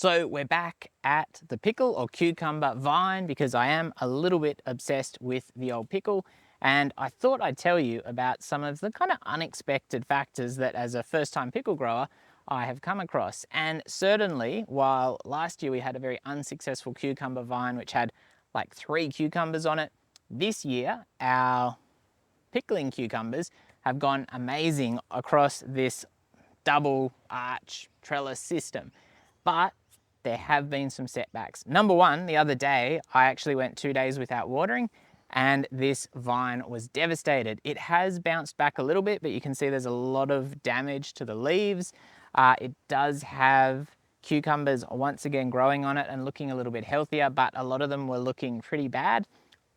So we're back at the pickle or cucumber vine because I am a little bit obsessed with the old pickle, and I thought I'd tell you about some of the kind of unexpected factors that as a first-time pickle grower I have come across. And certainly, while last year we had a very unsuccessful cucumber vine which had like 3 cucumbers on it, this year our pickling cucumbers have gone amazing across this double arch trellis system. But there have been some setbacks. Number one, the other day, I actually went 2 days without watering and this vine was devastated. It has bounced back a little bit, but you can see there's a lot of damage to the leaves. It does have cucumbers once again growing on it and looking a little bit healthier, but a lot of them were looking pretty bad.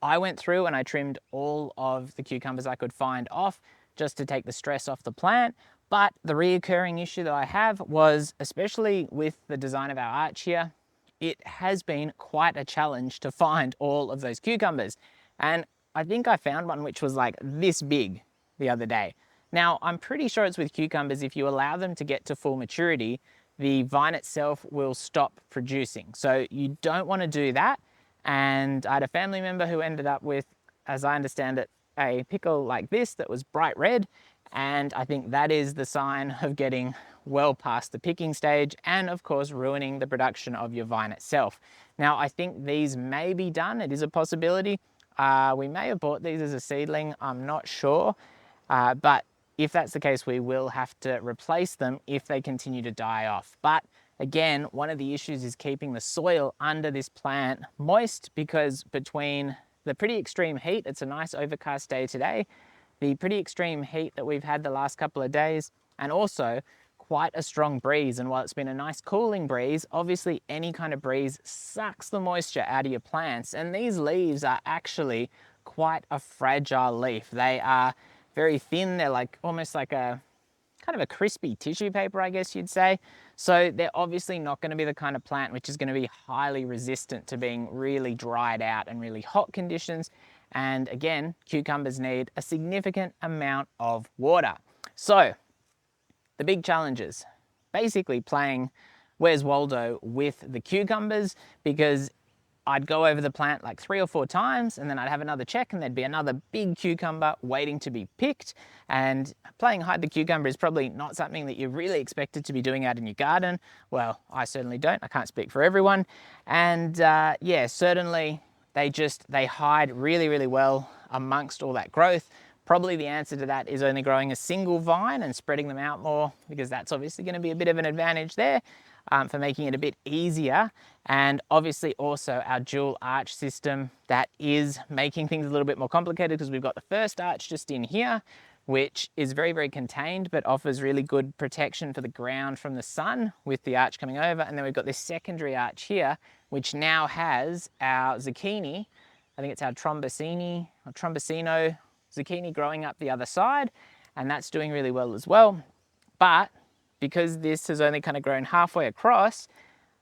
I went through and I trimmed all of the cucumbers I could find off just to take the stress off the plant. But the reoccurring issue that I have was, especially with the design of our arch here, it has been quite a challenge to find all of those cucumbers. And I think I found one which was like this big the other day. Now, I'm pretty sure it's with cucumbers, if you allow them to get to full maturity, the vine itself will stop producing. So you don't want to do that. And I had a family member who ended up with, as I understand it, a pickle like this that was bright red. And I think that is the sign of getting well past the picking stage and of course ruining the production of your vine itself. Now I think these may be done, it is a possibility. We may have bought these as a seedling, I'm not sure. But if that's the case, we will have to replace them if they continue to die off. But again, one of the issues is keeping the soil under this plant moist, because between the pretty extreme heat, it's a nice overcast day today, the pretty extreme heat that we've had the last couple of days, and also quite a strong breeze. And while it's been a nice cooling breeze, obviously any kind of breeze sucks the moisture out of your plants. And these leaves are actually quite a fragile leaf. They are very thin. They're like almost like a kind of a crispy tissue paper, I guess you'd say. So they're obviously not going to be the kind of plant which is going to be highly resistant to being really dried out and really hot conditions. And again, cucumbers need a significant amount of water. So the big challenges, basically playing Where's Waldo with the cucumbers, because I'd go over the plant like 3 or 4 times and then I'd have another check and there'd be another big cucumber waiting to be picked. And playing hide the cucumber is probably not something that you're really expected to be doing out in your garden. Well, I certainly don't. I can't speak for everyone. And yeah, certainly they hide really, really well amongst all that growth. Probably the answer to that is only growing a single vine and spreading them out more, because that's obviously going to be a bit of an advantage there. For making it a bit easier. And obviously also our dual arch system, that is making things a little bit more complicated, because we've got the first arch just in here, which is very, very contained, but offers really good protection for the ground from the sun with the arch coming over. And then we've got this secondary arch here, which now has our zucchini. I think it's our trombosino zucchini growing up the other side, and that's doing really well as well. But because this has only kind of grown halfway across,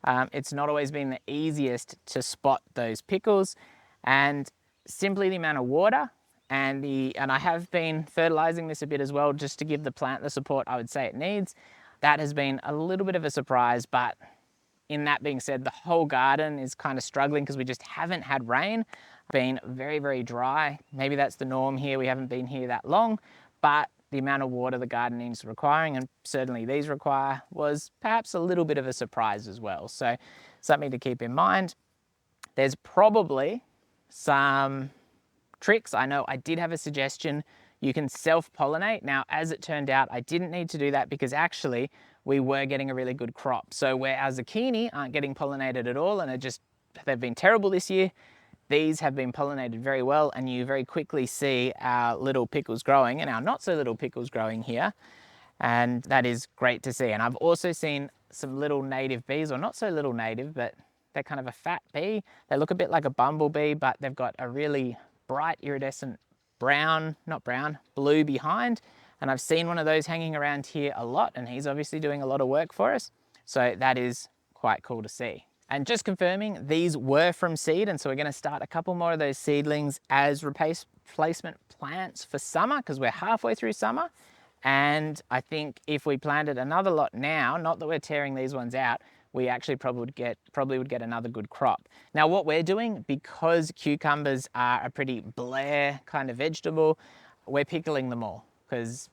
it's not always been the easiest to spot those pickles, and simply the amount of water and I have been fertilizing this a bit as well, just to give the plant the support I would say it needs. That has been a little bit of a surprise, but in that being said, the whole garden is kind of struggling because we just haven't had rain. Been very, very dry. Maybe that's the norm here. We haven't been here that long, but the amount of water the garden is requiring, and certainly these require, was perhaps a little bit of a surprise as well. So something to keep in mind. There's probably some tricks. I know I did have a suggestion. You can self-pollinate. Now, as it turned out, I didn't need to do that, because actually we were getting a really good crop. So where our zucchini aren't getting pollinated at all, and they've been terrible this year, these have been pollinated very well, and you very quickly see our little pickles growing and our not so little pickles growing here. And that is great to see. And I've also seen some little native bees, or not so little native, but they're kind of a fat bee. They look a bit like a bumblebee, but they've got a really bright iridescent blue behind. And I've seen one of those hanging around here a lot, and he's obviously doing a lot of work for us. So that is quite cool to see. And just confirming, these were from seed, and so we're going to start a couple more of those seedlings as replacement plants for summer, because we're halfway through summer. And I think if we planted another lot now, not that we're tearing these ones out, we actually probably would get another good crop. Now what we're doing, because cucumbers are a pretty Blair kind of vegetable, we're pickling them all because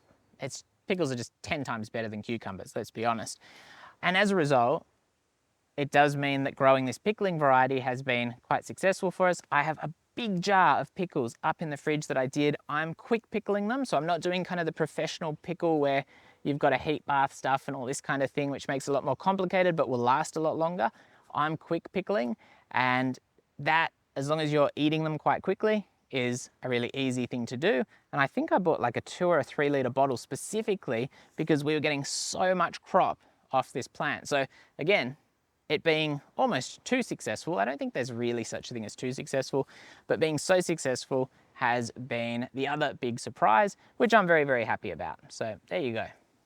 pickles are just 10 times better than cucumbers, let's be honest. And as a result, it does mean that growing this pickling variety has been quite successful for us. I have a big jar of pickles up in the fridge that I did. I'm quick pickling them, so I'm not doing kind of the professional pickle where you've got a heat bath stuff and all this kind of thing, which makes it a lot more complicated but will last a lot longer. I'm quick pickling, and that, as long as you're eating them quite quickly, is a really easy thing to do. And I think I bought like a 2 or a 3 litre bottle specifically because we were getting so much crop off this plant. So again, it being almost too successful, I don't think there's really such a thing as too successful, but being so successful has been the other big surprise, which I'm very, very happy about. So there you go.